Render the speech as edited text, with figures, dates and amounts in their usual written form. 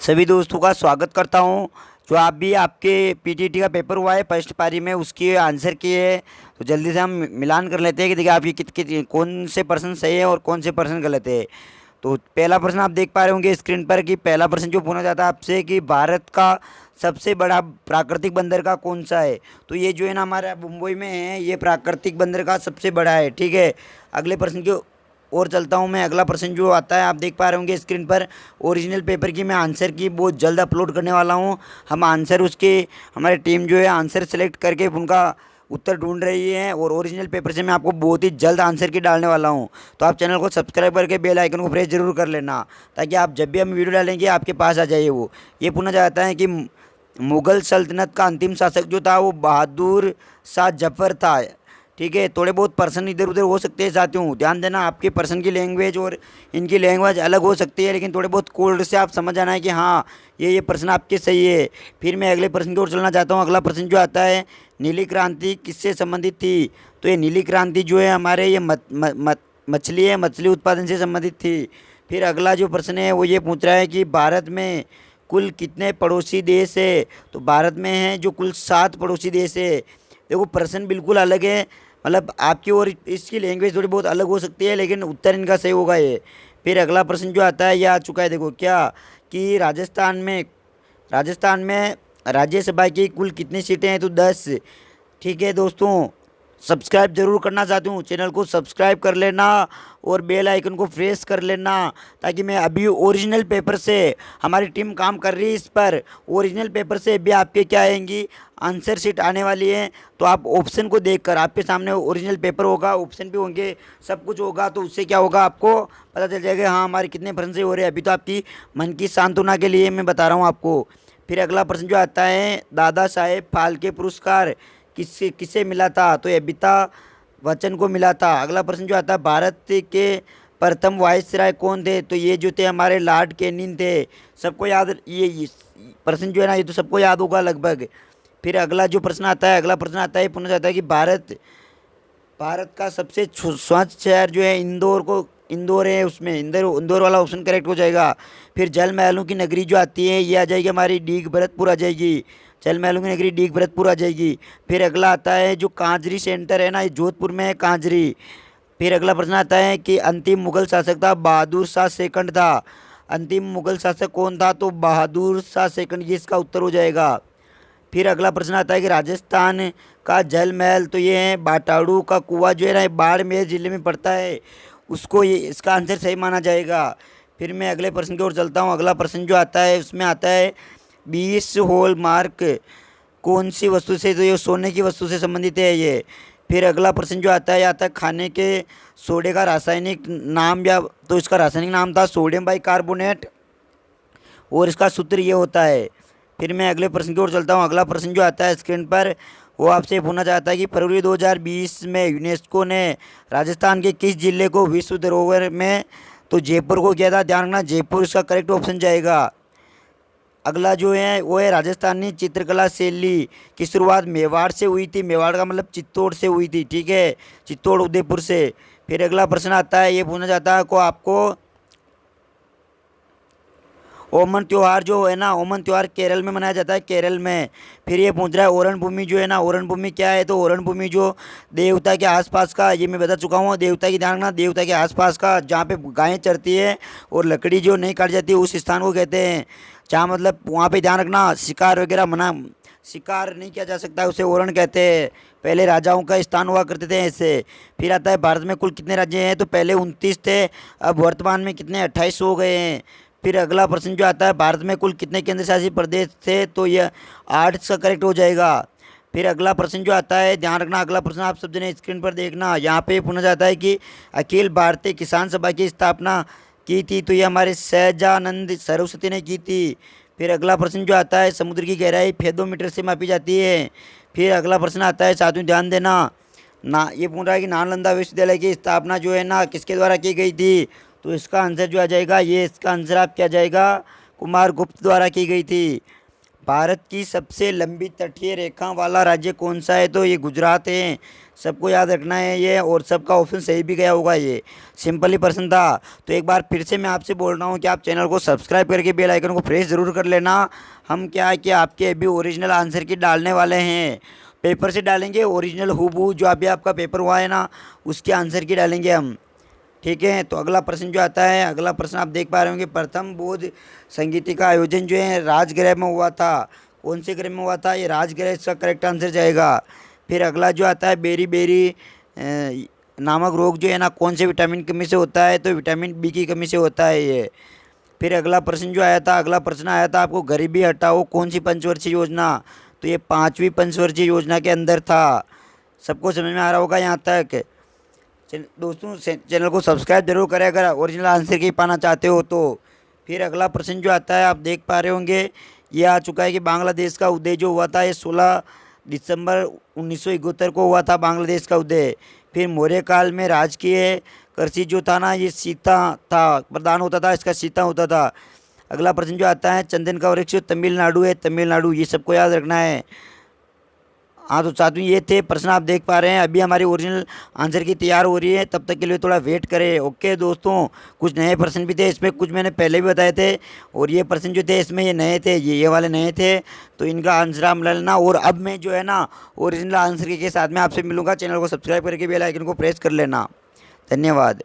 सभी दोस्तों का स्वागत करता हूं। जो आप भी आपके पीटीटी का पेपर हुआ है फर्स्ट पारी में, उसके आंसर किए, तो जल्दी से हम मिलान कर लेते हैं कि देखिए आपकी कौन से पर्सन सही है और कौन से पर्सन गलत है। तो पहला प्रश्न आप देख पा रहे होंगे स्क्रीन पर कि पहला प्रश्न जो पूछा जाता है आपसे कि भारत का सबसे बड़ा प्राकृतिक बंदरगाह कौन सा है। तो ये जो है ना हमारा मुंबई में है, ये प्राकृतिक बंदरगाह सबसे बड़ा है। ठीक है, अगले प्रश्न की और चलता हूँ मैं। अगला प्रश्न जो आता है आप देख पा रहे होंगे स्क्रीन पर, ओरिजिनल पेपर की मैं आंसर की बहुत जल्द अपलोड करने वाला हूँ। हम आंसर उसके हमारी टीम जो है आंसर सेलेक्ट करके उनका उत्तर ढूंढ रही है और ओरिजिनल पेपर से मैं आपको बहुत ही जल्द आंसर की डालने वाला हूँ। तो आप चैनल को सब्सक्राइब करके बेल आइकन को प्रेस जरूर कर लेना, ताकि आप जब भी हम वीडियो डालेंगे आपके पास आ जाइए वो। ये पूछा जाता है कि मुग़ल सल्तनत का अंतिम शासक जो था वो बहादुर शाह जफ़र था। ठीक है, थोड़े बहुत पर्सन इधर उधर हो सकते हैं साथियों, ध्यान देना। आपके पर्सन की लैंग्वेज और इनकी लैंग्वेज अलग हो सकती है, लेकिन थोड़े बहुत कोड से आप समझ आना है कि हाँ ये पर्सन आपके सही है। फिर मैं अगले प्रश्न की ओर चलना चाहता हूँ। अगला प्रश्न जो आता है, नीली क्रांति किससे संबंधित थी। तो ये नीली क्रांति जो है हमारे ये मछली है, मछली उत्पादन से संबंधित थी। फिर अगला जो प्रश्न है वो ये पूछ रहा है कि भारत में कुल कितने पड़ोसी देश है। तो भारत में है जो कुल 7 पड़ोसी देश है। देखो प्रश्न बिल्कुल अलग है, मतलब आपकी और इसकी लैंग्वेज थोड़ी बहुत अलग हो सकती है, लेकिन उत्तर इनका सही होगा ये। फिर अगला प्रश्न जो आता है ये आ चुका है, देखो क्या कि राजस्थान में राज्यसभा की कुल कितनी सीटें हैं। तो 10। ठीक है दोस्तों, सब्सक्राइब जरूर करना चाहती हूँ, चैनल को सब्सक्राइब कर लेना और बेल आइकन को प्रेस कर लेना, ताकि मैं अभी ओरिजिनल पेपर से, हमारी टीम काम कर रही है इस पर, ओरिजिनल पेपर से भी आपके क्या आएंगी आंसर शीट आने वाली है। तो आप ऑप्शन को देखकर, आपके सामने ओरिजिनल पेपर होगा, ऑप्शन भी होंगे, सब कुछ होगा, तो उससे क्या होगा आपको पता चल जाएगा हाँ हमारे कितने प्रश्न से हो रहे हैं। अभी तो आपकी मन की सांत्वना के लिए मैं बता रहा हूँ आपको। फिर अगला प्रश्न जो आता है, दादा साहेब फाल्के पुरस्कार किससे किसे मिला था। तो ये अमिताभ बच्चन को मिला था। अगला प्रश्न जो आता है, भारत के प्रथम वायसराय कौन थे। तो ये जो थे हमारे लॉर्ड कैनिंग थे। सबको याद, ये प्रश्न जो है ना ये तो सबको याद होगा लगभग। फिर अगला जो प्रश्न आता है, अगला प्रश्न आता है, पूछा जाता है कि भारत का सबसे स्वच्छ शहर जो है इंदौर है, उसमें इंदौर वाला ऑप्शन करेक्ट हो जाएगा। फिर जल महलों की नगरी जो आती है ये आ जाएगी हमारी डीग भरतपुर आ जाएगी, जल महलों की नगरी डीग भरतपुर आ जाएगी। फिर अगला आता है जो कांजरी सेंटर है ना, ये जोधपुर में है कांजरी। फिर अगला प्रश्न आता है कि अंतिम मुगल शासक था बहादुर शाह सेकंड था। अंतिम मुगल शासक कौन था। तो बहादुर शाह सेकंड, ये इसका उत्तर हो जाएगा। फिर अगला प्रश्न आता है कि राजस्थान का जल महल, तो ये है बाटाड़ू का कुआं जो है ना, बाड़मेर जिले में पड़ता है, उसको ये इसका आंसर सही माना जाएगा। फिर मैं अगले प्रश्न की ओर चलता हूँ। अगला प्रश्न जो आता है उसमें आता है 20 हॉल मार्क कौन सी वस्तु से। तो ये सोने की वस्तु से संबंधित है ये। फिर अगला प्रश्न जो आता है खाने के सोडे का रासायनिक नाम, या तो इसका रासायनिक नाम था सोडियम बाइकार्बोनेट और इसका सूत्र ये होता है। फिर मैं अगले प्रश्न की ओर चलता हूँ। अगला प्रश्न जो आता है स्क्रीन पर वो आपसे पूछना चाहता है कि फरवरी 2020 में यूनेस्को ने राजस्थान के किस जिले को विश्व धरोहर में, तो जयपुर को किया था। ध्यान रखना जयपुर इसका करेक्ट ऑप्शन जाएगा। अगला जो है वो है राजस्थानी चित्रकला शैली की शुरुआत मेवाड़ से हुई थी। मेवाड़ का मतलब चित्तौड़ से हुई थी। ठीक है, चित्तौड़ उदयपुर से। फिर अगला प्रश्न आता है, ये पूछना चाहता है को आपको ओमन त्यौहार जो है ना, ओमन त्यौहार केरल में मनाया जाता है, केरल में। फिर ये पूछ रहा है ओरण भूमि जो है ना, ओरण भूमि क्या है। तो ओरण भूमि जो देवता के आसपास का, ये मैं बता चुका हूँ, देवता की ध्यान रखना, देवता के आसपास का जहाँ पे गायें चरती है और लकड़ी जो नहीं काटी जाती उस स्थान को कहते हैं। जहाँ मतलब वहाँ पे ध्यान रखना शिकार वगैरह मना, शिकार नहीं किया जा सकता, उसे ओरण कहते हैं। पहले राजाओं का स्थान हुआ करते थे ऐसे। फिर आता है भारत में कुल कितने राज्य हैं। तो पहले 29 थे, अब वर्तमान में कितने 28 हो गए हैं। फिर अगला प्रश्न जो आता है, भारत में कुल कितने केंद्र शासित प्रदेश थे। तो यह 8 का करेक्ट हो जाएगा। फिर अगला प्रश्न जो आता है, ध्यान रखना अगला प्रश्न आप सब जने स्क्रीन पर देखना, यहाँ पे पूछा जाता है कि अखिल भारतीय किसान सभा की स्थापना की थी। तो ये हमारे सहजानंद सरस्वती ने की थी। फिर अगला प्रश्न जो आता है, समुद्र की गहराई फेदोमीटर से मापी जाती है। फिर अगला प्रश्न आता है, साथियों ध्यान देना ना, ये पूछ रहा है कि नालंदा विश्वविद्यालय की स्थापना जो है ना किसके द्वारा की गई थी। तो इसका आंसर जो आ जाएगा, ये इसका आंसर आप क्या जाएगा, कुमार गुप्त द्वारा की गई थी। भारत की सबसे लंबी तटीय रेखा वाला राज्य कौन सा है? तो ये गुजरात है। सबको याद रखना है ये, और सबका ऑप्शन सही भी गया होगा। ये सिंपल ही प्रश्न था। तो एक बार फिर से मैं आपसे बोल रहा हूँ कि आप चैनल को सब्सक्राइब करके बेल आइकन को प्रेस ज़रूर कर लेना। हम क्या है कि आपके अभी ओरिजिनल आंसर की डालने वाले हैं। पेपर से डालेंगे ओरिजिनल हूबहू, जो अभी आपका पेपर हुआ है ना, उसके आंसर की डालेंगे हम। ठीक है, तो अगला प्रश्न जो आता है, अगला प्रश्न आप देख पा रहे होंगे, प्रथम बौद्ध संगीति का आयोजन जो है राजगृह में हुआ था। कौन से ग्रह में हुआ था? ये राजगृह इसका करेक्ट आंसर जाएगा। फिर अगला जो आता है, बेरी बेरी नामक रोग जो है ना, कौन से विटामिन की कमी से होता है? तो विटामिन बी की कमी से होता है ये। फिर अगला प्रश्न जो आया था, अगला प्रश्न आया था आपको, गरीबी हटाओ कौन सी पंचवर्षीय योजना? तो ये 5वीं पंचवर्षीय योजना के अंदर था। सबको समझ में आ रहा होगा यहाँ तक? दोस्तों चैनल को सब्सक्राइब जरूर करें अगर ओरिजिनल आंसर की पाना चाहते हो तो। फिर अगला प्रश्न जो आता है, आप देख पा रहे होंगे, ये आ चुका है कि बांग्लादेश का उदय जो हुआ था, ये 16 दिसंबर 1971 को हुआ था बांग्लादेश का उदय। फिर मौर्य काल में राजकीय कृषि जो था ना, ये सीता था, प्रधान होता था, इसका सीता होता था। अगला प्रश्न जो आता है, चंदन का वृक्ष तमिलनाडु है, तमिलनाडु, ये सबको याद रखना है। हाँ, तो साथियों ये थे प्रश्न आप देख पा रहे हैं। अभी हमारी ओरिजिनल आंसर की तैयार हो रही है, तब तक के लिए थोड़ा वेट करें। ओके दोस्तों, कुछ नए प्रश्न भी थे इसमें, कुछ मैंने पहले भी बताए थे, और ये प्रश्न जो थे इसमें ये नए थे, ये वाले नए थे, तो इनका आंसर आप ले लेना। और अब मैं जो है ना ओरिजिनल आंसर के साथ में आपसे मिलूंगा। चैनल को सब्सक्राइब करके बेल आइकन को प्रेस कर लेना। धन्यवाद।